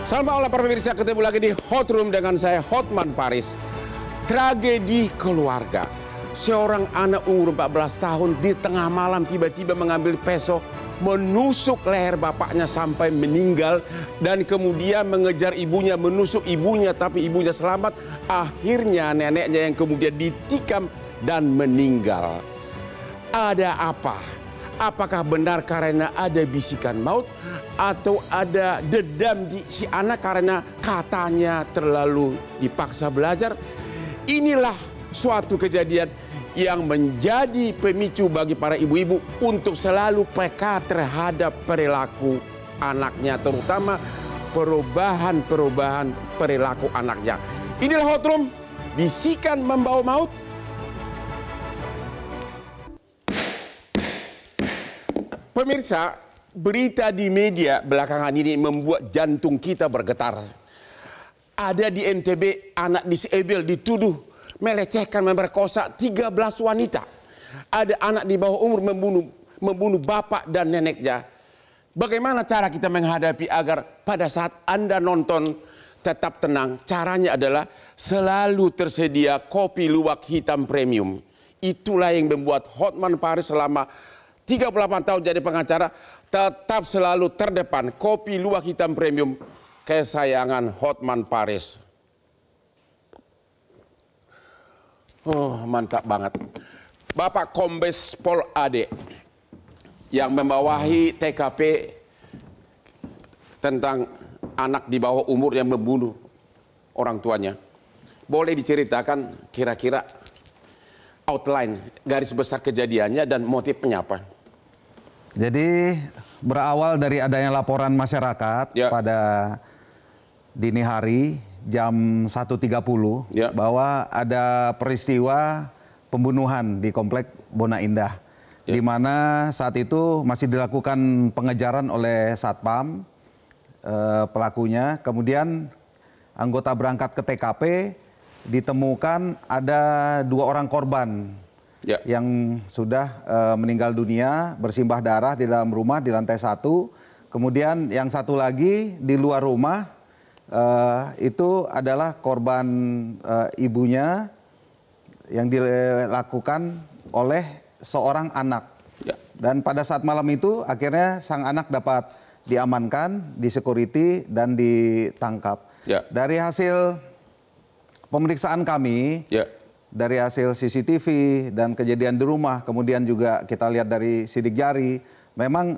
Selamat malam para pemirsa, ketemu lagi di Hot Room dengan saya Hotman Paris. Tragedi keluarga. Seorang anak umur 14 tahun di tengah malam tiba-tiba mengambil pisau, menusuk leher bapaknya sampai meninggal, dan kemudian mengejar ibunya, menusuk ibunya, tapi ibunya selamat. Akhirnya neneknya yang kemudian ditikam dan meninggal. Ada apa? Apakah benar karena ada bisikan maut atau ada dendam di si anak karena katanya terlalu dipaksa belajar? Inilah suatu kejadian yang menjadi pemicu bagi para ibu-ibu untuk selalu peka terhadap perilaku anaknya, terutama perubahan-perubahan perilaku anaknya. Inilah Hot Room, bisikan membawa maut. Pemirsa, berita di media belakangan ini membuat jantung kita bergetar. Ada di NTB anak disabel dituduh melecehkan, memperkosa 13 wanita. Ada anak di bawah umur membunuh bapak dan neneknya. Bagaimana cara kita menghadapi agar pada saat Anda nonton tetap tenang? Caranya adalah selalu tersedia kopi luwak hitam premium. Itulah yang membuat Hotman Paris selama 38 tahun jadi pengacara tetap selalu terdepan. Kopi luwak hitam premium kesayangan Hotman Paris. Oh, mantap banget. Bapak Kombes Pol Ade yang membawahi TKP tentang anak di bawah umur yang membunuh orang tuanya. Boleh diceritakan kira-kira outline, garis besar kejadiannya dan motifnya apa? Jadi berawal dari adanya laporan masyarakat pada dini hari jam 1.30 bahwa ada peristiwa pembunuhan di Komplek Bona Indah, di mana saat itu masih dilakukan pengejaran oleh Satpam pelakunya. Kemudian anggota berangkat ke TKP, ditemukan ada 2 orang korban yang sudah meninggal dunia bersimbah darah di dalam rumah di lantai 1. Kemudian yang satu lagi di luar rumah itu adalah korban ibunya yang dilakukan oleh seorang anak. Dan pada saat malam itu akhirnya sang anak dapat diamankan, di-security dan ditangkap. Dari hasil pemeriksaan kami, dari hasil CCTV dan kejadian di rumah, kemudian juga kita lihat dari sidik jari, memang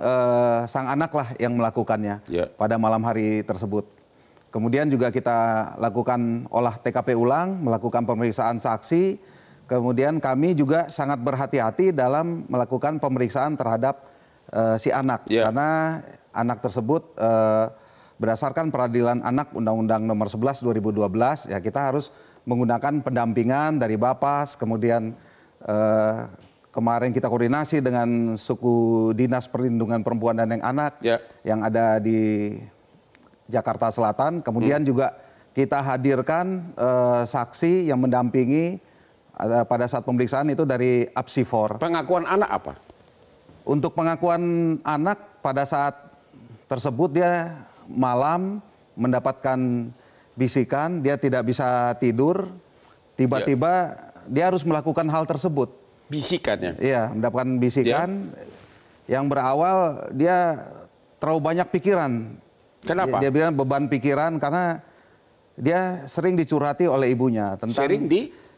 sang anak lah yang melakukannya pada malam hari tersebut. Kemudian juga kita lakukan olah TKP ulang, melakukan pemeriksaan saksi, kemudian kami juga sangat berhati-hati dalam melakukan pemeriksaan terhadap si anak, karena anak tersebut berdasarkan peradilan anak Undang-Undang Nomor 11 2012, ya kita harus menggunakan pendampingan dari Bapas. Kemudian kemarin kita koordinasi dengan suku Dinas Perlindungan Perempuan dan Anak yang ada di Jakarta Selatan. Kemudian juga kita hadirkan saksi yang mendampingi pada saat pemeriksaan itu dari Apsifor. Pengakuan anak apa? Untuk pengakuan anak pada saat tersebut dia malam mendapatkan bisikan, dia tidak bisa tidur, tiba-tiba dia harus melakukan hal tersebut. Bisikannya? Iya, mendapatkan bisikan yang berawal dia terlalu banyak pikiran. Kenapa? Dia bilang beban pikiran karena dia sering dicurhati oleh ibunya. Sering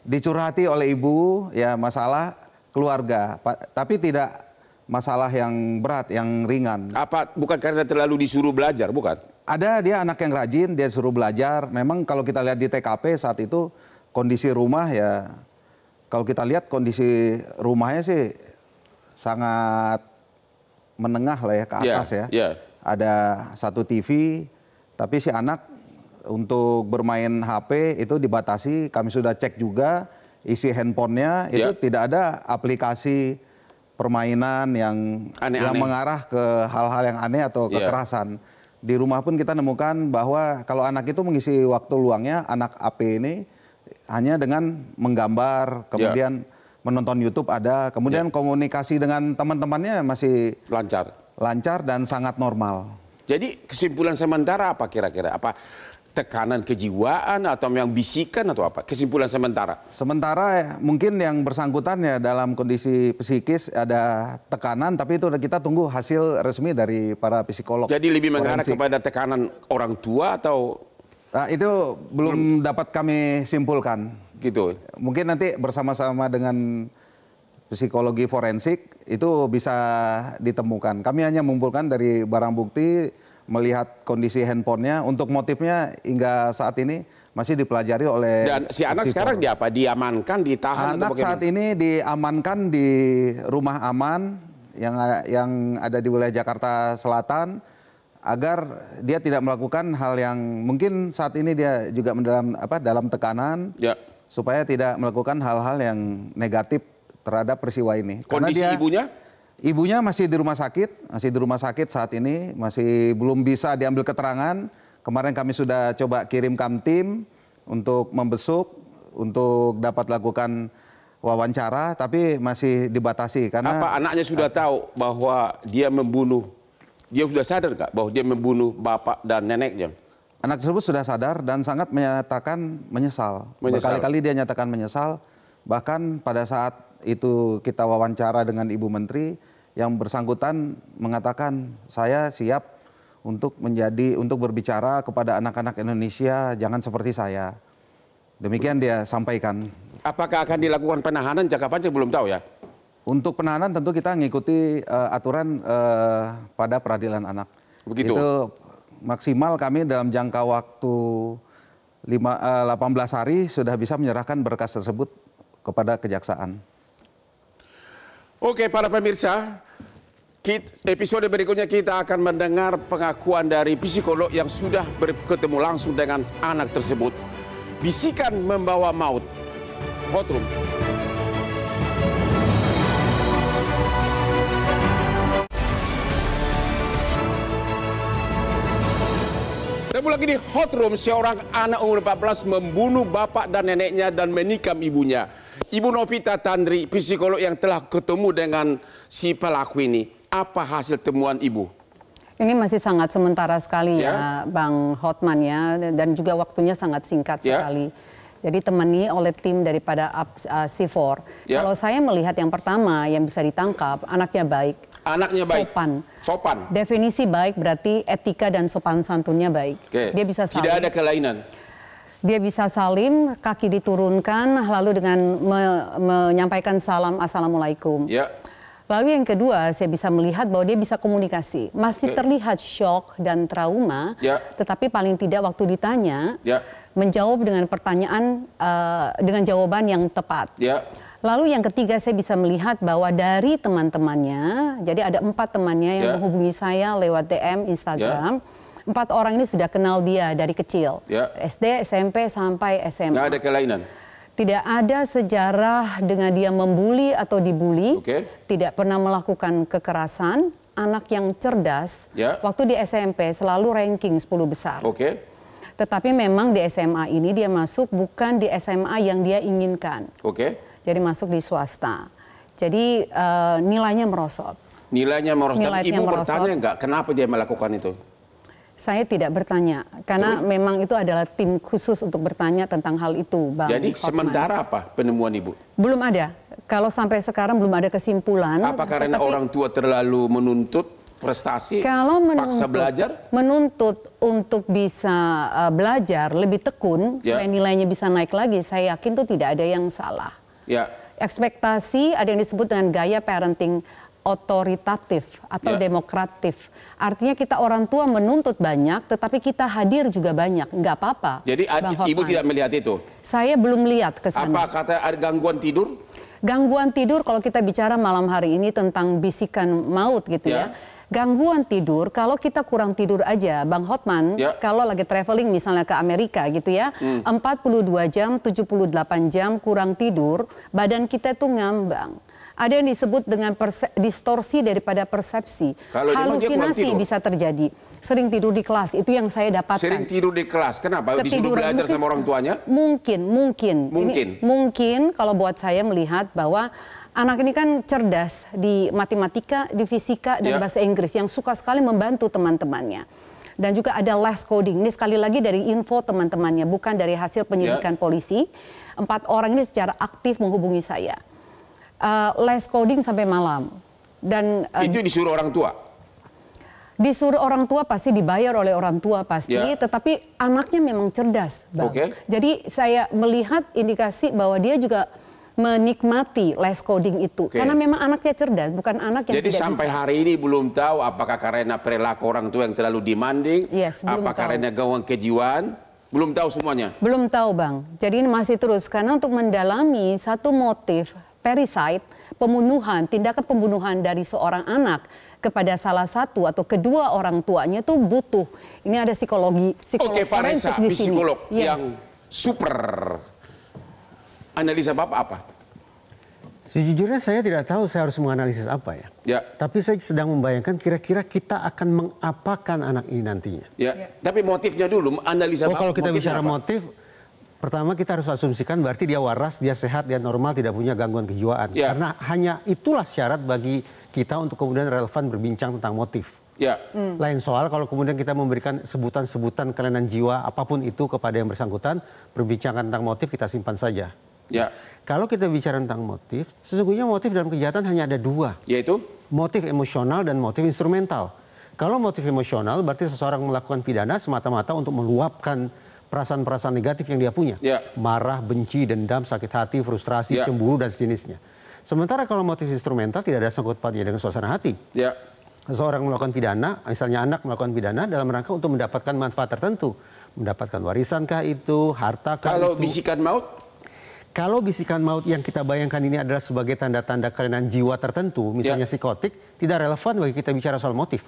dicurhati oleh ibu, ya masalah keluarga, tapi tidak masalah yang berat, yang ringan. Apa bukan karena terlalu disuruh belajar, bukan? Ada dia anak yang rajin, dia suruh belajar. Memang kalau kita lihat di TKP saat itu kondisi rumah ya, kalau kita lihat kondisi rumahnya sih sangat menengah lah ya, ke atas Ada 1 TV, tapi si anak untuk bermain HP itu dibatasi. Kami sudah cek juga isi handphonenya itu tidak ada aplikasi permainan yang mengarah ke hal-hal yang aneh atau kekerasan. Di rumah pun kita nemukan bahwa kalau anak itu mengisi waktu luangnya, anak AP ini hanya dengan menggambar, kemudian menonton YouTube ada, kemudian komunikasi dengan teman-temannya masih lancar dan sangat normal. Jadi kesimpulan sementara apa kira-kira? Apa tekanan kejiwaan atau yang bisikan atau apa? Kesimpulan sementara. Sementara mungkin yang bersangkutan ya dalam kondisi psikis ada tekanan, tapi itu kita tunggu hasil resmi dari para psikolog. Jadi lebih mengarah kepada tekanan orang tua atau? Nah, itu belum dapat kami simpulkan. Gitu. Mungkin nanti bersama-sama dengan psikologi forensik itu bisa ditemukan. Kami hanya mengumpulkan dari barang bukti, melihat kondisi handphonenya. Untuk motifnya hingga saat ini masih dipelajari oleh. Dan si anak sekarang diamankan, ditahan? Anak saat ini diamankan di rumah aman yang ada di wilayah Jakarta Selatan, agar dia tidak melakukan hal yang mungkin saat ini dia juga dalam tekanan, supaya tidak melakukan hal-hal yang negatif terhadap peristiwa ini. Kondisi ibunya? Ibunya masih di rumah sakit saat ini, masih belum bisa diambil keterangan. Kemarin kami sudah coba kirimkan tim untuk membesuk, untuk dapat lakukan wawancara, tapi masih dibatasi karena. Apa anaknya sudah tahu bahwa dia membunuh? Dia sudah sadar nggak bahwa dia membunuh bapak dan neneknya? Anak tersebut sudah sadar dan sangat menyatakan menyesal. Berkali-kali dia nyatakan menyesal. Bahkan pada saat itu kita wawancara dengan Ibu Menteri, yang bersangkutan mengatakan saya siap untuk berbicara kepada anak-anak Indonesia, jangan seperti saya. Demikian dia sampaikan. Apakah akan dilakukan penahanan jangka panjang belum tahu ya? Untuk penahanan tentu kita mengikuti aturan pada peradilan anak. Begitu. Itu maksimal kami dalam jangka waktu 18 hari sudah bisa menyerahkan berkas tersebut kepada kejaksaan. Oke, para pemirsa, episode berikutnya kita akan mendengar pengakuan dari psikolog yang sudah bertemu langsung dengan anak tersebut. Bisikan membawa maut. Hot Room. Ketemu lagi di Hot Room, seorang anak umur 14 membunuh bapak dan neneknya dan menikam ibunya. Ibu Novita Tandri, psikolog yang telah ketemu dengan si pelaku ini. Apa hasil temuan Ibu? Ini masih sangat sementara sekali ya, Bang Hotman ya, dan juga waktunya sangat singkat sekali. Jadi temani oleh tim daripada C4. Kalau saya melihat yang pertama yang bisa ditangkap, anaknya baik. Anaknya baik. Sopan. Definisi baik berarti etika dan sopan santunnya baik. Dia bisa salim. Tidak ada kelainan. Dia bisa salim, kaki diturunkan, lalu dengan menyampaikan salam assalamualaikum. Lalu yang kedua, saya bisa melihat bahwa dia bisa komunikasi. Masih terlihat shock dan trauma, tetapi paling tidak waktu ditanya, menjawab dengan pertanyaan dengan jawaban yang tepat. Lalu yang ketiga, saya bisa melihat bahwa dari teman-temannya, jadi ada 4 temannya yang menghubungi saya lewat DM Instagram. 4 orang ini sudah kenal dia dari kecil, SD, SMP sampai SMA. Nggak ada kelainan? Tidak ada sejarah dengan dia membuli atau dibully, tidak pernah melakukan kekerasan, anak yang cerdas. Waktu di SMP selalu ranking 10 besar. Tetapi memang di SMA ini dia masuk bukan di SMA yang dia inginkan. Jadi masuk di swasta. Jadi nilainya merosot. Nilainya merosot. Ibu bertanya nggak kenapa dia melakukan itu? Saya tidak bertanya, karena memang itu adalah tim khusus untuk bertanya tentang hal itu, Bang. Jadi Hotman. Sementara apa penemuan Ibu? Belum ada. Kalau sampai sekarang belum ada kesimpulan. Apa karena orang tua terlalu menuntut prestasi, paksa belajar? Menuntut untuk bisa belajar lebih tekun, supaya nilainya bisa naik lagi, saya yakin itu tidak ada yang salah. Ekspektasi ada yang disebut dengan gaya parenting otoritatif atau demokratif. Artinya kita orang tua menuntut banyak, tetapi kita hadir juga banyak. Nggak apa-apa. Jadi Ibu tidak melihat itu? Saya belum lihat ke sana. Apa kata ada gangguan tidur? Gangguan tidur kalau kita bicara malam hari ini tentang bisikan maut gitu ya. Gangguan tidur, kalau kita kurang tidur aja, Bang Hotman, kalau lagi traveling misalnya ke Amerika gitu ya, 42 jam, 78 jam kurang tidur, badan kita tuh ngambang. Ada yang disebut dengan distorsi daripada persepsi. Halusinasi bisa terjadi. Sering tidur di kelas, itu yang saya dapatkan. Sering tidur di kelas, kenapa? Disuruh belajar sama orang tuanya? Mungkin. Mungkin kalau buat saya melihat bahwa anak ini kan cerdas di matematika, di fisika, dan bahasa Inggris yang suka sekali membantu teman-temannya. Dan juga ada les coding. Ini sekali lagi dari info teman-temannya, bukan dari hasil penyelidikan polisi. 4 orang ini secara aktif menghubungi saya. Les coding sampai malam. Dan itu disuruh orang tua? Disuruh orang tua, pasti dibayar oleh orang tua pasti. Tetapi anaknya memang cerdas, Bang. Jadi saya melihat indikasi bahwa dia juga menikmati les coding itu. Karena memang anaknya cerdas, bukan anak yang jadi tidak sampai bisa. hari ini belum tahu apakah karena perilaku orang tua yang terlalu demanding, apa karena gangguan kejiwaan, belum tahu semuanya. Belum tahu, Bang. Jadi ini masih terus, karena untuk mendalami satu motif parasite, pembunuhan, tindakan pembunuhan dari seorang anak kepada salah satu atau kedua orang tuanya itu butuh. Ini ada psikologi Pak Reza, di sini. psikolog yang super. Analisa Bapak apa? Sejujurnya saya tidak tahu saya harus menganalisis apa ya. Tapi saya sedang membayangkan kira-kira kita akan mengapakan anak ini nantinya. Tapi motifnya dulu, analisa Bapak. Kalau kita bicara motif, pertama kita harus asumsikan berarti dia waras, dia sehat, dia normal, tidak punya gangguan kejiwaan. Karena hanya itulah syarat bagi kita untuk kemudian relevan berbincang tentang motif. Lain soal kalau kemudian kita memberikan sebutan-sebutan kelainan jiwa apapun itu kepada yang bersangkutan, perbincangan tentang motif kita simpan saja. Kalau kita bicara tentang motif, sesungguhnya motif dalam kejahatan hanya ada 2. Yaitu? Motif emosional dan motif instrumental. Kalau motif emosional berarti seseorang melakukan pidana semata-mata untuk meluapkan perasaan-perasaan negatif yang dia punya. Marah, benci, dendam, sakit hati, frustrasi, cemburu, dan sejenisnya. Sementara kalau motif instrumental tidak ada sangkut pautnya dengan suasana hati. Seseorang melakukan pidana, misalnya anak melakukan pidana dalam rangka untuk mendapatkan manfaat tertentu. Mendapatkan warisankah itu, hartakah itu. Kalau bisikan maut? Kalau bisikan maut yang kita bayangkan ini adalah sebagai tanda-tanda kelainan jiwa tertentu, misalnya psikotik, tidak relevan bagi kita bicara soal motif.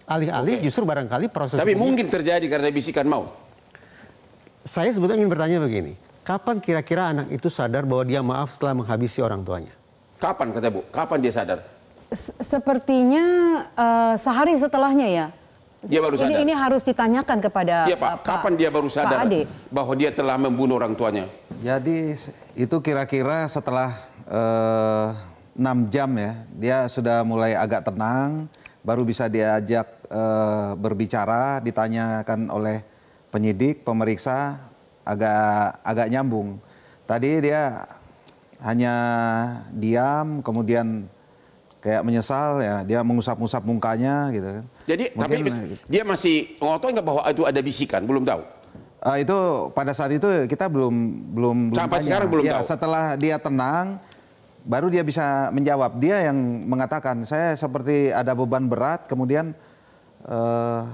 Alih-alih justru barangkali proses... Tapi mungkin terjadi karena bisikan maut. Saya sebetulnya ingin bertanya begini, kapan kira-kira anak itu sadar bahwa dia maaf setelah menghabisi orang tuanya? Kapan kata Bu? Kapan dia sadar? Sepertinya sehari setelahnya ya. Dia baru sadar. Ini harus ditanyakan kepada Pak. Kapan dia baru sadar bahwa dia telah membunuh orang tuanya? Jadi itu kira-kira setelah 6 jam ya, dia sudah mulai agak tenang, baru bisa diajak berbicara, ditanyakan oleh penyidik, pemeriksa, agak nyambung. Tadi dia hanya diam, kemudian kayak menyesal ya, dia mengusap-ngusap mukanya gitu kan. Jadi mungkin, tapi dia masih ngotot nggak bahwa itu ada bisikan, belum tahu. Itu pada saat itu kita belum sampai tanya. Sekarang belum tahu. Setelah dia tenang, baru dia bisa menjawab. Dia yang mengatakan, saya seperti ada beban berat, kemudian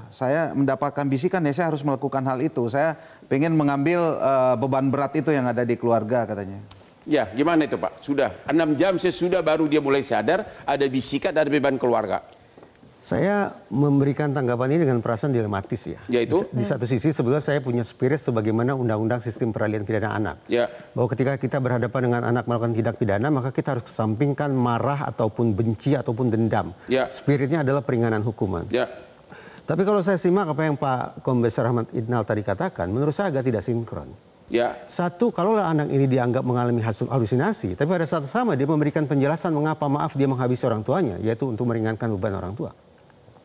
saya mendapatkan bisikan ya saya harus melakukan hal itu. Saya pengen mengambil beban berat itu yang ada di keluarga katanya. Ya, gimana itu Pak? Sudah 6 jam sesudah baru dia mulai sadar ada bisikan, ada beban keluarga. Saya memberikan tanggapan ini dengan perasaan dilematis ya. Yaitu? Di satu sisi sebetulnya saya punya spirit sebagaimana undang-undang sistem peradilan pidana anak. Bahwa ketika kita berhadapan dengan anak melakukan tindak pidana, maka kita harus kesampingkan marah ataupun benci ataupun dendam. Spiritnya adalah peringanan hukuman. Tapi kalau saya simak apa yang Pak Kombes Rahmat Idnal tadi katakan, menurut saya agak tidak sinkron. Satu, kalau anak ini dianggap mengalami halusinasi, tapi pada saat sama dia memberikan penjelasan mengapa maaf dia menghabisi orang tuanya, yaitu untuk meringankan beban orang tua.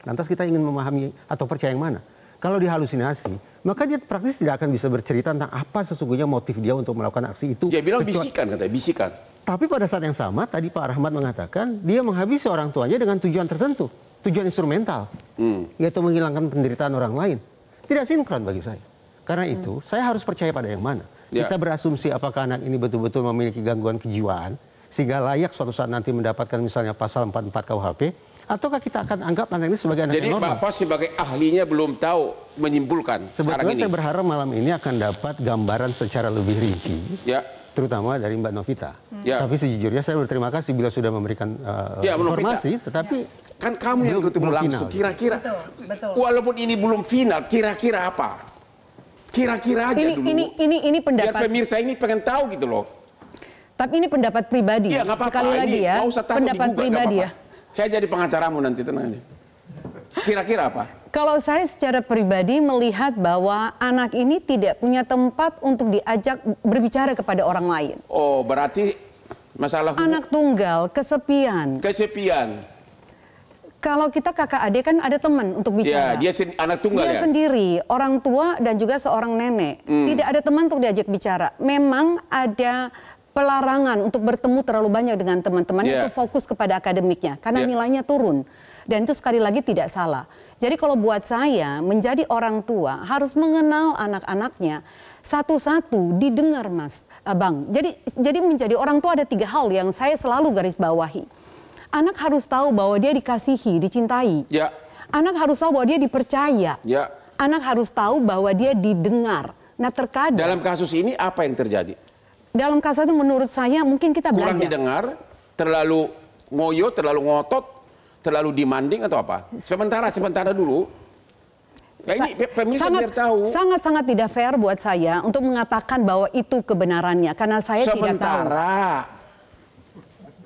Lantas kita ingin memahami atau percaya yang mana? Kalau dia halusinasi, maka dia praktis tidak akan bisa bercerita tentang apa sesungguhnya motif dia untuk melakukan aksi itu. Dia bilang bisikan, katanya bisikan. Tapi pada saat yang sama, tadi Pak Rahmat mengatakan dia menghabisi orang tuanya dengan tujuan tertentu, tujuan instrumental, yaitu menghilangkan penderitaan orang lain. Tidak sinkron bagi saya. Karena itu, saya harus percaya pada yang mana. Kita berasumsi apakah anak ini betul-betul memiliki gangguan kejiwaan, sehingga layak suatu saat nanti mendapatkan misalnya pasal 44 KUHP, ataukah kita akan anggap anak ini sebagai anak yang normal? Jadi Bapak sebagai ahlinya belum tahu menyimpulkan sekarang ini. Sebetulnya saya berharap malam ini akan dapat gambaran secara lebih rinci, terutama dari Mbak Novita. Tapi sejujurnya saya berterima kasih bila sudah memberikan informasi, tetapi kan kamu yang ketemu langsung, kira-kira. Walaupun ini belum final, kira-kira apa? Kira-kira aja dulu. Ini pendapat. Biar pemirsa ini pengen tahu gitu loh. Tapi ini pendapat pribadi. Sekali lagi ya, pendapat pribadi ya. Saya jadi pengacaramu nanti, tenang aja. Kira-kira apa? Kalau saya secara pribadi melihat bahwa anak ini tidak punya tempat untuk diajak berbicara kepada orang lain. Oh, berarti Masalah anak tunggal, kesepian. Kalau kita kakak adik kan ada teman untuk bicara. Ya, dia anak tunggal dia sendiri, orang tua dan juga seorang nenek. Tidak ada teman untuk diajak bicara. Memang ada pelarangan untuk bertemu terlalu banyak dengan teman-teman, itu fokus kepada akademiknya karena nilainya turun. Dan itu sekali lagi tidak salah. Jadi kalau buat saya menjadi orang tua harus mengenal anak-anaknya satu-satu, didengar Mas Bang. Jadi menjadi orang tua ada 3 hal yang saya selalu garis bawahi. Anak harus tahu bahwa dia dikasihi, dicintai. Ya. Anak harus tahu bahwa dia dipercaya. Ya. Anak harus tahu bahwa dia didengar. Nah terkadang dalam kasus ini apa yang terjadi? Dalam kasus itu menurut saya mungkin kita kurang belajar. Didengar, terlalu ngoyo, terlalu ngotot, terlalu demanding atau apa? Sementara dulu. Ya ini pemirsa biar tahu. Sangat-sangat tidak fair buat saya untuk mengatakan bahwa itu kebenarannya karena saya tidak tahu.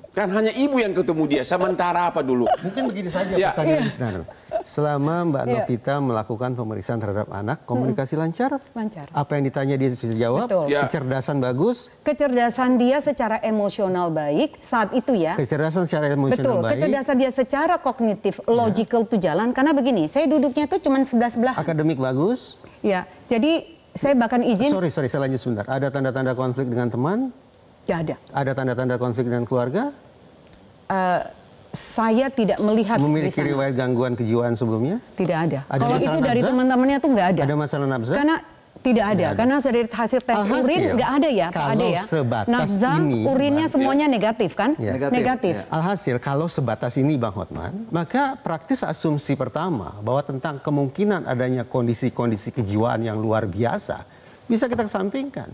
Kan hanya ibu yang ketemu dia. Sementara apa dulu? Mungkin begini saja pertanyaan listener. Selama Mbak Novita melakukan pemeriksaan terhadap anak, komunikasi lancar? Lancar. Apa yang ditanya dia bisa jawab? Betul. Kecerdasan bagus? Kecerdasan dia secara emosional baik saat itu ya. Kecerdasan secara emosional baik. Kecerdasan dia secara kognitif, logical itu jalan. Karena begini, saya duduknya tuh cuma sebelah-sebelah. Akademik bagus? Ya, jadi saya bahkan izin. Sorry, saya lanjut sebentar. Ada tanda-tanda konflik dengan teman? Tidak ada. Ada tanda-tanda konflik dengan keluarga? Saya tidak melihat memiliki riwayat gangguan kejiwaan sebelumnya? Tidak ada. Kalau itu dari teman-temannya tuh nggak ada. Ada masalah nafsa? Karena tidak ada. Karena dari hasil tes urin nggak ada ya, Pak Ade ya. Nafsa, urinnya semuanya negatif kan? Negatif. Alhasil kalau sebatas ini Bang Hotman, maka praktis asumsi pertama bahwa tentang kemungkinan adanya kondisi-kondisi kejiwaan yang luar biasa bisa kita kesampingkan.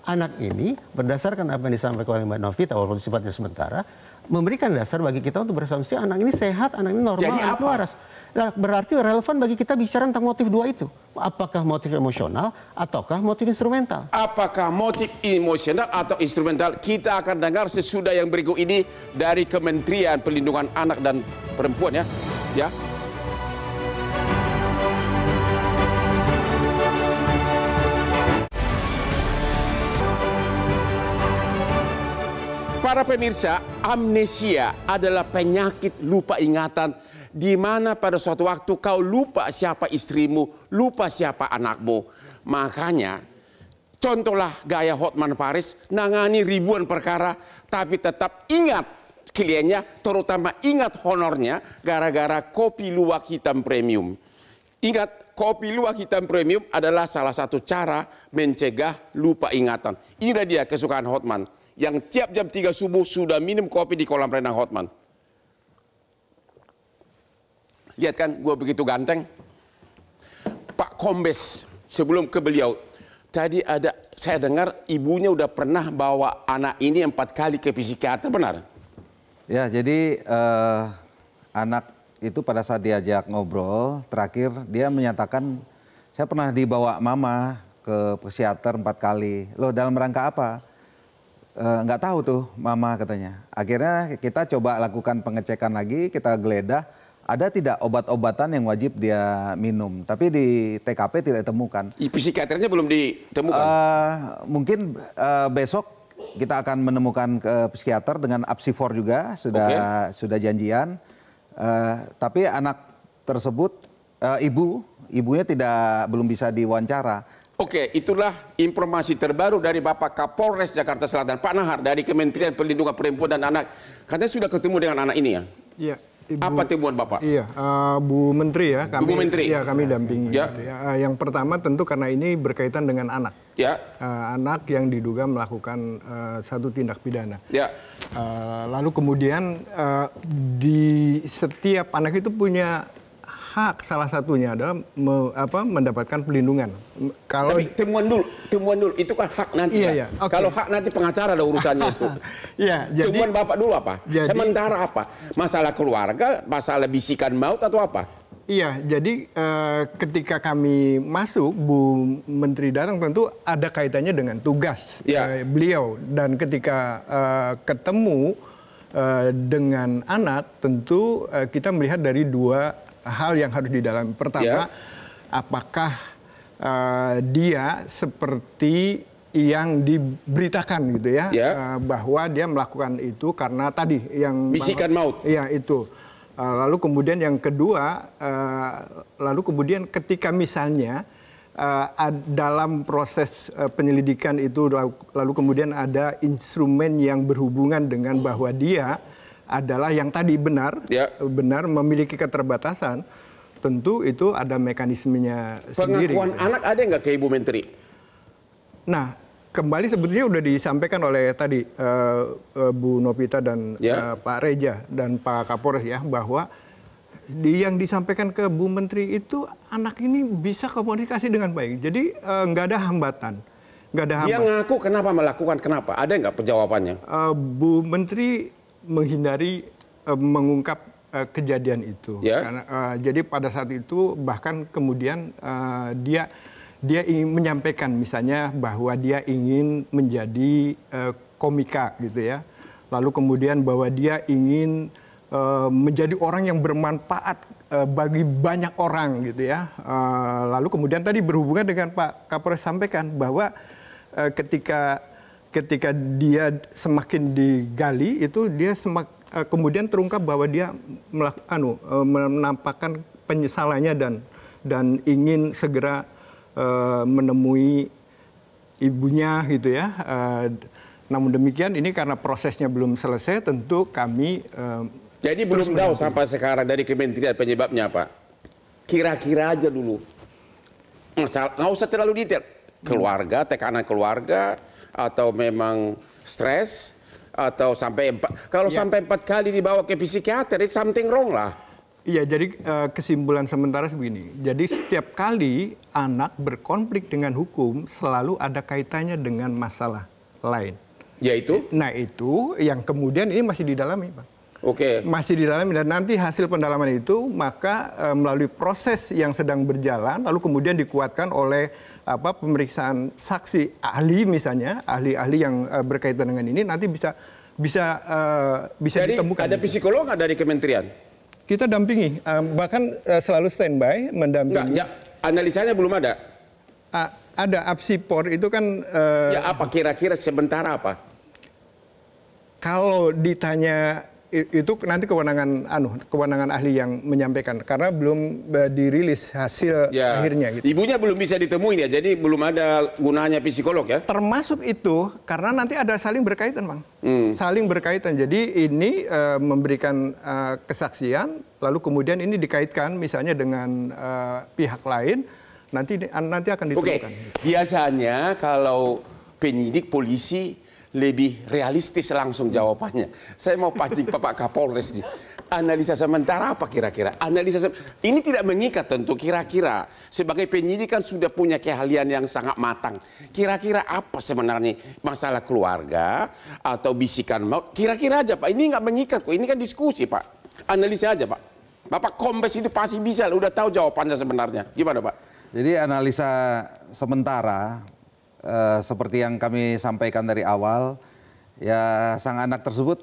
Anak ini berdasarkan apa yang disampaikan oleh Mbak Novita walaupun sifatnya sementara, memberikan dasar bagi kita untuk berasumsi anak ini sehat, anak ini normal, anak waras. Nah, berarti relevan bagi kita bicara tentang motif 2 itu. Apakah motif emosional ataukah motif instrumental? Apakah motif emosional atau instrumental? Kita akan dengar sesudah yang berikut ini dari Kementerian Perlindungan Anak dan Perempuan ya. Para pemirsa, amnesia adalah penyakit lupa ingatan di mana pada suatu waktu kau lupa siapa istrimu, lupa siapa anakmu. Makanya, contohlah gaya Hotman Paris, nangani ribuan perkara, tapi tetap ingat kliennya, terutama ingat honornya, gara-gara kopi luwak hitam premium. Ingat, kopi luwak hitam premium adalah salah satu cara mencegah lupa ingatan. Inilah dia kesukaan Hotman. Yang tiap jam 3 subuh sudah minum kopi di kolam renang Hotman. Lihat kan, gue begitu ganteng. Pak Kombes, sebelum ke beliau, tadi saya dengar ibunya udah pernah bawa anak ini 4 kali ke psikiater, benar? Ya, jadi anak itu pada saat diajak ngobrol, terakhir dia menyatakan, saya pernah dibawa mama ke psikiater 4 kali. Loh, dalam rangka apa? Nggak tahu tuh mama katanya. Akhirnya kita coba lakukan pengecekan lagi, kita geledah ada tidak obat-obatan yang wajib dia minum. Tapi di TKP tidak ditemukan. Psikiaternya belum ditemukan? Mungkin besok kita akan menemukan ke psikiater dengan apsifor juga, sudah janjian. Tapi anak tersebut, ibunya belum bisa diwawancara. Oke, itulah informasi terbaru dari Bapak Kapolres Jakarta Selatan, Pak Nahar, dari Kementerian Perlindungan Perempuan dan Anak. Katanya sudah ketemu dengan anak ini ya? Iya. Apa temuan Bapak? Iya, Bu Menteri ya. Bu Menteri. Iya, kami dampingi. Ya. Yang pertama tentu karena ini berkaitan dengan anak. Ya. Anak yang diduga melakukan satu tindak pidana. Ya. Lalu kemudian di setiap anak itu punya hak, salah satunya adalah mendapatkan pelindungan. Tapi temuan dulu, itu kan hak nanti. Iya, okay. Kalau hak nanti pengacara ada urusannya itu. Iya, jadi temuan Bapak dulu apa? Sementara apa? Masalah keluarga, masalah bisikan maut atau apa? Iya, jadi ketika kami masuk, Bu Menteri datang tentu ada kaitannya dengan tugas beliau. Dan ketika ketemu dengan anak, tentu kita melihat dari 2 hal yang harus didalami. Pertama, apakah dia seperti yang diberitakan gitu ya, bahwa dia melakukan itu karena tadi yang bisikan maut. Iya itu. Lalu kemudian yang kedua, lalu kemudian ketika misalnya dalam proses penyelidikan itu lalu kemudian ada instrumen yang berhubungan dengan bahwa dia adalah yang tadi benar memiliki keterbatasan, tentu itu ada mekanismenya sendiri. Pengakuan anak ada nggak ke Ibu Menteri? Nah, kembali sebetulnya sudah disampaikan oleh tadi Bu Novita dan Pak Reja dan Pak Kapolres ya, bahwa yang disampaikan ke Bu Menteri itu anak ini bisa komunikasi dengan baik. Jadi nggak ada hambatan. Nggak ada hambatan. Dia ngaku kenapa melakukan, kenapa? Ada nggak penjawabannya? Bu Menteri menghindari mengungkap kejadian itu. Karena, jadi pada saat itu bahkan kemudian dia ingin menyampaikan misalnya bahwa dia ingin menjadi komika gitu ya. Lalu kemudian bahwa dia ingin menjadi orang yang bermanfaat bagi banyak orang gitu ya. Lalu kemudian tadi berhubungan dengan Pak Kapolres sampaikan bahwa ketika dia semakin digali itu dia kemudian terungkap bahwa dia menampakkan penyesalannya dan ingin segera menemui ibunya gitu ya. Namun demikian ini karena prosesnya belum selesai, tentu kami jadi belum tahu sampai sekarang dari kementerian penyebabnya apa. Kira-kira aja dulu. Nggak usah terlalu detail. Keluarga, tekanan keluarga, atau memang stres, atau sampai sampai 4 kali dibawa ke psikiater, itu something wrong lah. Iya, jadi kesimpulan sementara begini. Jadi setiap kali anak berkonflik dengan hukum selalu ada kaitannya dengan masalah lain. Yaitu? Nah itu yang kemudian ini masih didalami, Bang. Oke. Masih didalami dan nanti hasil pendalaman itu maka melalui proses yang sedang berjalan lalu kemudian dikuatkan oleh pemeriksaan saksi ahli misalnya, ahli-ahli yang berkaitan dengan ini nanti bisa jadi, ditemukan. Ada psikolog nggak dari kementerian? Kita dampingi, bahkan selalu standby mendampingi. Analisanya belum ada? Ada Apsipor itu kan. Ya apa kira-kira sebentar apa? Kalau ditanya itu nanti kewenangan ahli yang menyampaikan karena belum dirilis hasil akhirnya. Gitu. Ibunya belum bisa ditemuin ya, jadi belum ada gunanya psikolog ya? Termasuk itu karena nanti ada saling berkaitan, Bang. Saling berkaitan. Jadi ini memberikan kesaksian, lalu kemudian ini dikaitkan misalnya dengan pihak lain, nanti akan ditemukan. Biasanya kalau penyidik polisi lebih realistis langsung jawabannya. Saya mau pancing Pak Kapolres nih. Analisa sementara apa kira-kira? Ini tidak mengikat tentu, kira-kira sebagai penyidik kan sudah punya keahlian yang sangat matang. Kira-kira apa sebenarnya masalah keluarga atau bisikan maut? Kira-kira aja Pak, ini nggak mengikat kok. Ini kan diskusi Pak. Analisa aja Pak. Bapak Kombes itu pasti bisa, udah tahu jawabannya sebenarnya. Gimana Pak? Jadi analisa sementara seperti yang kami sampaikan dari awal, ya sang anak tersebut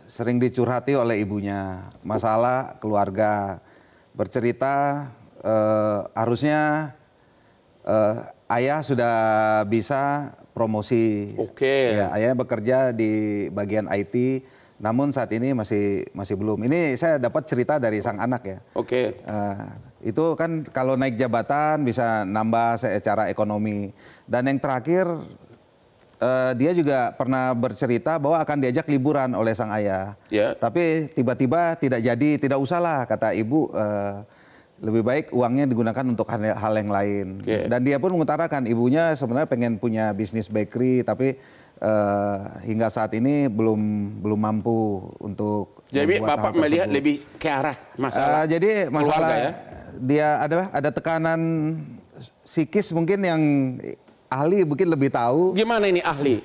sering dicurhati oleh ibunya, masalah keluarga, bercerita harusnya ayah sudah bisa promosi. Ya, ayahnya bekerja di bagian IT, namun saat ini masih belum. Ini saya dapat cerita dari sang anak ya. Itu kan kalau naik jabatan bisa nambah secara ekonomi. Dan yang terakhir dia juga pernah bercerita bahwa akan diajak liburan oleh sang ayah. Tapi tiba-tiba tidak jadi, tidak usahlah kata ibu, lebih baik uangnya digunakan untuk hal yang lain. Dan dia pun mengutarakan ibunya sebenarnya pengen punya bisnis bakery, tapi hingga saat ini belum mampu untuk. Jadi Bapak melihat lebih ke arah masalah. Jadi masalah ya? Dia ada tekanan psikis mungkin yang ahli mungkin lebih tahu. Gimana ini ahli?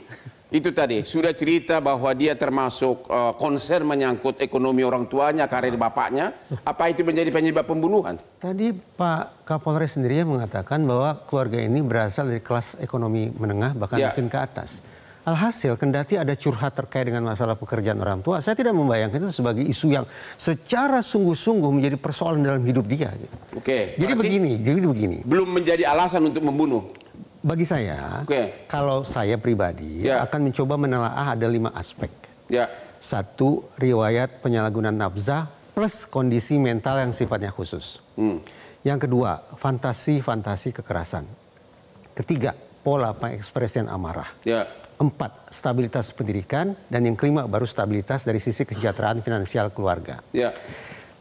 Itu tadi sudah cerita bahwa dia termasuk konser menyangkut ekonomi orang tuanya, karir bapaknya. Apa itu menjadi penyebab pembunuhan? Tadi Pak Kapolres sendiri mengatakan bahwa keluarga ini berasal dari kelas ekonomi menengah bahkan mungkin ke atas. Alhasil kendati ada curhat terkait dengan masalah pekerjaan orang tua, saya tidak membayangkan itu sebagai isu yang secara sungguh-sungguh menjadi persoalan dalam hidup dia. Gitu. Jadi begini. Belum menjadi alasan untuk membunuh. Bagi saya, kalau saya pribadi akan mencoba menelaah ada 5 aspek. Satu, riwayat penyalahgunaan nafzah plus kondisi mental yang sifatnya khusus. Yang kedua, fantasi-fantasi kekerasan. Ketiga, pola pengekspresian amarah. 4, stabilitas pendidikan. Dan yang kelima, baru stabilitas dari sisi kesejahteraan finansial keluarga.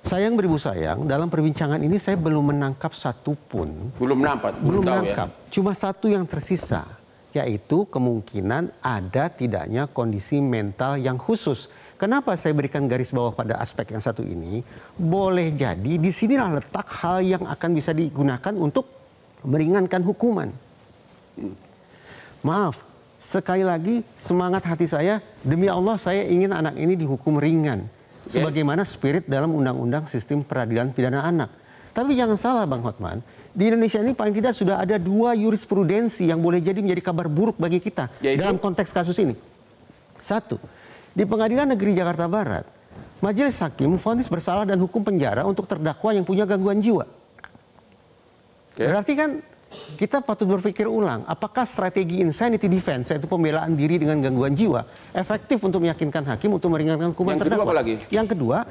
Sayang beribu sayang, dalam perbincangan ini saya belum menangkap satu pun. Belum menangkap. Cuma satu yang tersisa, yaitu kemungkinan ada tidaknya kondisi mental yang khusus. Kenapa saya berikan garis bawah pada aspek yang satu ini? Boleh jadi disinilah letak hal yang akan bisa digunakan untuk meringankan hukuman. Maaf, sekali lagi semangat hati saya, demi Allah saya ingin anak ini dihukum ringan. Sebagaimana spirit dalam Undang-Undang Sistem Peradilan Pidana Anak. Tapi jangan salah Bang Hotman, di Indonesia ini paling tidak sudah ada 2 jurisprudensi yang boleh jadi menjadi kabar buruk bagi kita dalam konteks kasus ini. 1, di Pengadilan Negeri Jakarta Barat, Majelis Hakim vonis bersalah dan hukum penjara untuk terdakwa yang punya gangguan jiwa. Berarti kan kita patut berpikir ulang, apakah strategi insanity defense, yaitu pembelaan diri dengan gangguan jiwa, efektif untuk meyakinkan hakim untuk meringankan hukuman terdakwa? Yang kedua,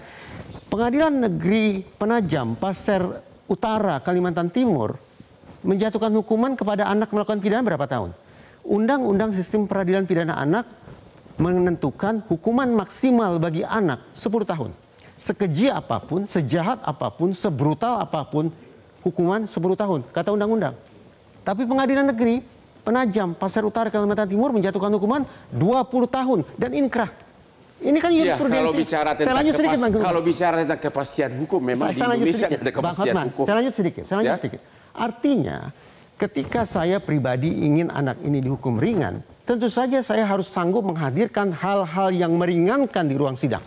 Pengadilan Negeri Penajam, Pasir Utara, Kalimantan Timur, menjatuhkan hukuman kepada anak melakukan pidana berapa tahun? Undang-Undang Sistem Peradilan Pidana Anak menentukan hukuman maksimal bagi anak 10 tahun. Sekeji apapun, sejahat apapun, sebrutal apapun, hukuman 10 tahun, kata undang-undang. Tapi Pengadilan Negeri Penajam, Pasir Utara, Kalimantan Timur menjatuhkan hukuman 20 tahun dan inkrah. Ini kan jurisprudensi. Kalau bicara tentang kepastian hukum, memang di Indonesia ada kepastian hukum. Saya lanjut sedikit. Artinya, ketika saya pribadi ingin anak ini dihukum ringan, tentu saja saya harus sanggup menghadirkan hal-hal yang meringankan di ruang sidang.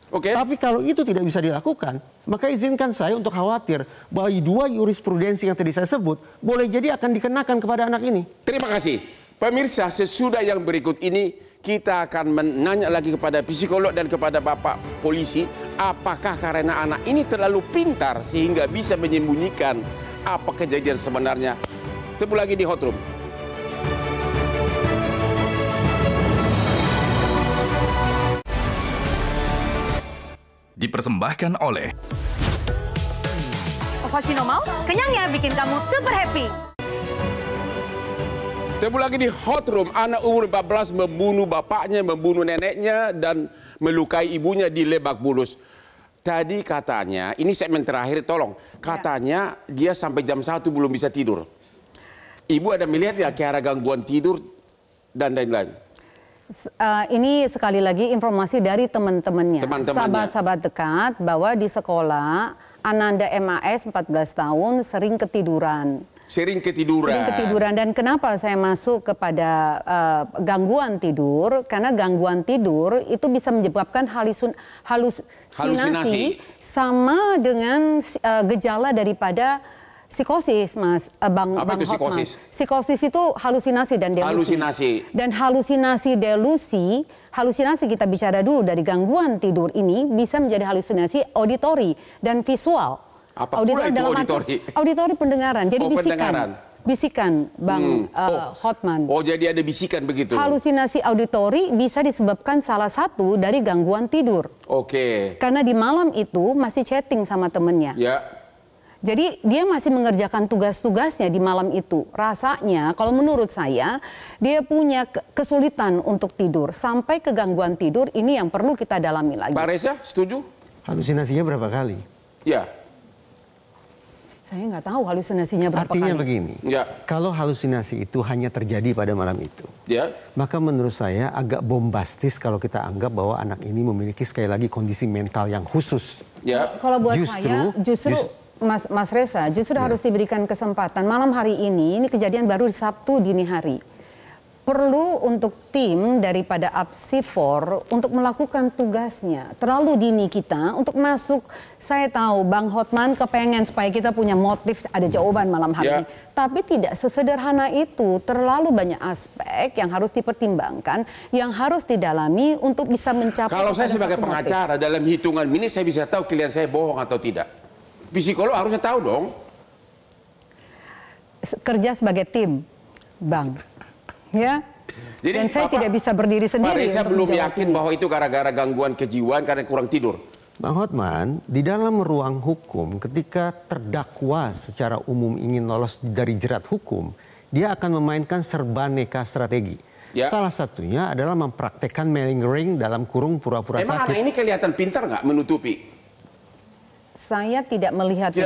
Tapi kalau itu tidak bisa dilakukan, maka izinkan saya untuk khawatir bahwa 2 jurisprudensi yang tadi saya sebut boleh jadi akan dikenakan kepada anak ini. Terima kasih. Pemirsa, sesudah yang berikut ini kita akan menanya lagi kepada psikolog dan kepada Bapak polisi, apakah karena anak ini terlalu pintar sehingga bisa menyembunyikan apa kejadian sebenarnya. Sebelum lagi di Hot Room. Dipersembahkan oleh Ovaltino Malt, kenyangnya bikin kamu super happy. Ketemu lagi di Hot Room. Anak umur 14 membunuh bapaknya, membunuh neneknya, dan melukai ibunya di Lebak Bulus. Tadi katanya, ini segmen terakhir, tolong. Katanya dia sampai jam 1 belum bisa tidur. Ibu ada melihat ya kira gangguan tidur dan lain-lain? Ini sekali lagi informasi dari teman-temannya, sahabat-sahabat dekat, bahwa di sekolah Ananda MAS 14 tahun sering ketiduran. Sering ketiduran. Dan kenapa saya masuk kepada gangguan tidur? Karena gangguan tidur itu bisa menyebabkan halusinasi sama dengan gejala daripada psikosis, Mas, Bang Hotman. Psikosis itu halusinasi dan delusi. Dan halusinasi kita bicara dulu dari gangguan tidur ini bisa menjadi halusinasi auditori dan visual. Apa pula itu auditori? Auditori pendengaran. Jadi bisikan, Bang Hotman. Oh, jadi ada bisikan begitu. Halusinasi auditori bisa disebabkan salah satu dari gangguan tidur. Karena di malam itu masih chatting sama temennya. Jadi dia masih mengerjakan tugas-tugasnya di malam itu. Rasanya kalau menurut saya dia punya kesulitan untuk tidur. Sampai ke gangguan tidur, ini yang perlu kita dalami lagi. Pak Reza, setuju? Halusinasinya berapa kali? Saya nggak tahu halusinasinya berapa kali. Artinya begini, kalau halusinasi itu hanya terjadi pada malam itu, maka menurut saya agak bombastis kalau kita anggap bahwa anak ini memiliki sekali lagi kondisi mental yang khusus. Kalau buat saya justru Mas Reza, justru harus diberikan kesempatan. Malam hari ini kejadian baru di Sabtu dini hari. Perlu untuk tim daripada Apsifor untuk melakukan tugasnya. Terlalu dini kita untuk masuk. Saya tahu Bang Hotman kepengen supaya kita punya motif, ada jawaban malam hari ini. Tapi tidak sesederhana itu. Terlalu banyak aspek yang harus dipertimbangkan, yang harus didalami untuk bisa mencapai. Kalau saya sebagai pengacara dalam hitungan menit saya bisa tahu klien saya bohong atau tidak. Psikolog harusnya tahu dong. Kerja sebagai tim. Bang. Ya. Jadi, dan saya tidak bisa berdiri sendiri. Pak Reza belum yakin bahwa itu gara-gara gangguan kejiwaan karena kurang tidur. Bang Hotman, di dalam ruang hukum ketika terdakwa secara umum ingin lolos dari jerat hukum, dia akan memainkan serbaneka strategi. Ya. Salah satunya adalah mempraktekkan malingering dalam kurung pura-pura sakit. Emang anak ini kelihatan pintar nggak menutupi? Saya tidak melihat itu.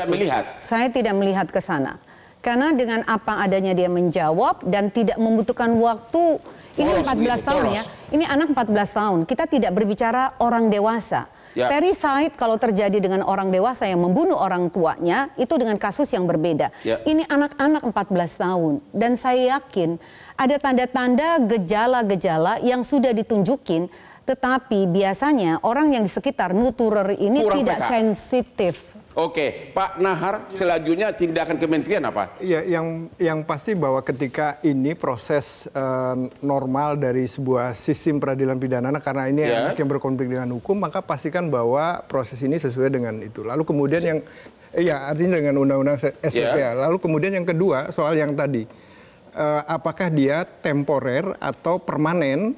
Saya tidak melihat ke sana. Karena dengan apa adanya dia menjawab dan tidak membutuhkan waktu. Ini 14 tahun ya. Ini anak 14 tahun. Kita tidak berbicara orang dewasa. Ya. Parricide kalau terjadi dengan orang dewasa yang membunuh orang tuanya itu dengan kasus yang berbeda. Ya. Ini anak-anak 14 tahun. Dan saya yakin ada tanda-tanda gejala-gejala yang sudah ditunjukin. Tetapi biasanya orang yang di sekitar nuturer ini kurang tidak sensitif. Oke, Pak Nahar, selanjutnya tindakan kementerian apa? Ya, yang pasti bahwa ketika ini proses normal dari sebuah sistem peradilan pidana, karena ini anak yang berkonflik dengan hukum, maka pastikan bahwa proses ini sesuai dengan itu. Lalu kemudian artinya dengan undang-undang SPPA. Lalu kemudian yang kedua soal yang tadi, apakah dia temporer atau permanen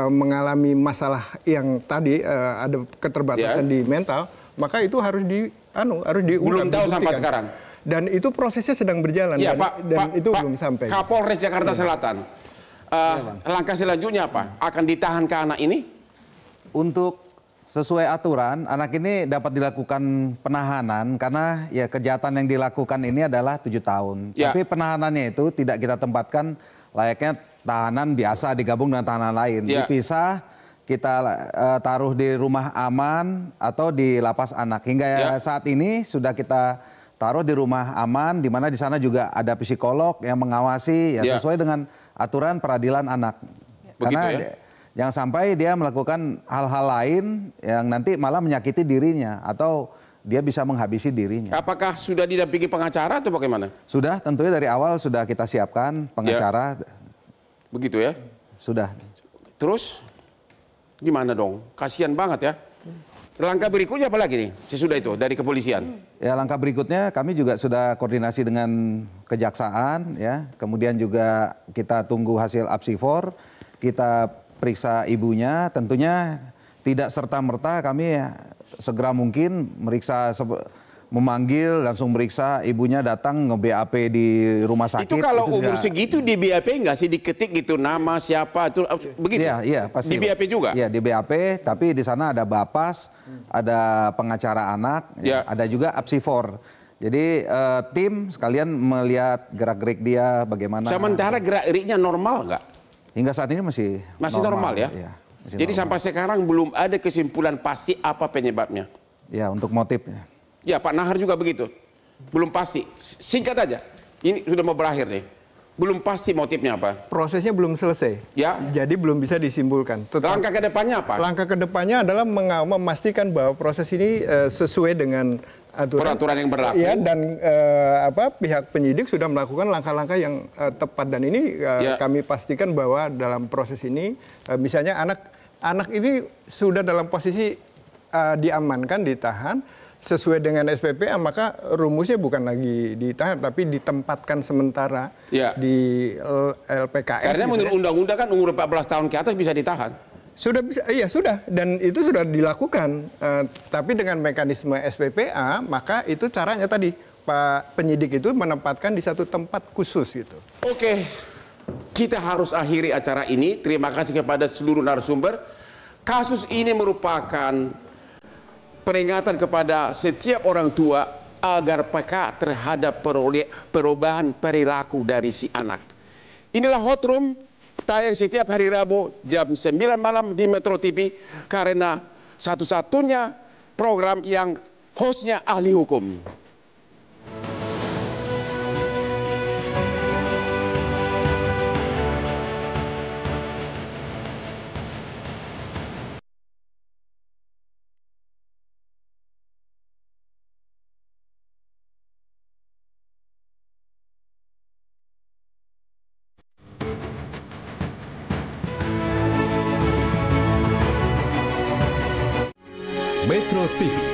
mengalami masalah yang tadi ada keterbatasan di mental, maka itu harus diungkap. Belum tahu sampai sekarang. Dan itu prosesnya sedang berjalan ya, dan itu belum sampai. Kapolres Jakarta Selatan, langkah selanjutnya apa? Akan ditahan ke anak ini? Untuk sesuai aturan, anak ini dapat dilakukan penahanan karena ya kejahatan yang dilakukan ini adalah 7 tahun. Ya. Tapi penahanannya itu tidak kita tempatkan layaknya tahanan biasa digabung dengan tahanan lain. Ya. Dipisah. Kita taruh di rumah aman atau di lapas anak. Hingga saat ini sudah kita taruh di rumah aman, di mana di sana juga ada psikolog yang mengawasi sesuai dengan aturan peradilan anak. Karena jangan sampai dia melakukan hal-hal lain yang nanti malah menyakiti dirinya atau dia bisa menghabisi dirinya. Apakah sudah didampingi pengacara atau bagaimana? Sudah, tentunya dari awal sudah kita siapkan pengacara. Begitu ya? Sudah. Terus? Gimana dong? Kasihan banget ya. Langkah berikutnya apa lagi nih sesudah itu dari kepolisian? Ya, langkah berikutnya kami juga sudah koordinasi dengan kejaksaan ya. Kemudian juga kita tunggu hasil apsifor, kita periksa ibunya. Tentunya tidak serta-merta kami segera mungkin memanggil, langsung meriksa ibunya datang nge-BAP di rumah sakit. Itu kalau umur segitu di BAP nggak sih diketik gitu nama siapa itu begitu? Iya pasti. Di BAP juga? Iya di BAP, tapi di sana ada Bapas, ada pengacara anak, ada juga apsifor. Jadi tim sekalian melihat gerak-gerik dia bagaimana. Sementara gerak-geriknya normal nggak? Hingga saat ini masih normal ya? Iya, jadi normal. Sampai sekarang belum ada kesimpulan pasti apa penyebabnya? Ya, untuk motifnya. Ya, Pak Nahar juga begitu. Belum pasti. Singkat aja. Ini sudah mau berakhir nih. Belum pasti motifnya apa. Prosesnya belum selesai. Ya. Jadi belum bisa disimpulkan. Langkah ke depannya apa? Langkah ke depannya adalah memastikan bahwa proses ini sesuai dengan peraturan yang berlaku. Ya, dan pihak penyidik sudah melakukan langkah-langkah yang tepat. Dan ini kami pastikan bahwa dalam proses ini, misalnya anak ini sudah dalam posisi diamankan, ditahan, sesuai dengan SPPA, maka rumusnya bukan lagi ditahan, tapi ditempatkan sementara di LPKS. Karena menurut undang-undang kan umur 14 tahun ke atas bisa ditahan. Sudah bisa, iya sudah, dan itu sudah dilakukan. Tapi dengan mekanisme SPPA, maka itu caranya tadi, Pak penyidik itu menempatkan di satu tempat khusus gitu. Oke, kita harus akhiri acara ini. Terima kasih kepada seluruh narasumber. Kasus ini merupakan peringatan kepada setiap orang tua agar peka terhadap perubahan perilaku dari si anak. Inilah Hot Room, tayang setiap hari Rabu jam 9 malam di Metro TV karena satu-satunya program yang hostnya ahli hukum. Metro TV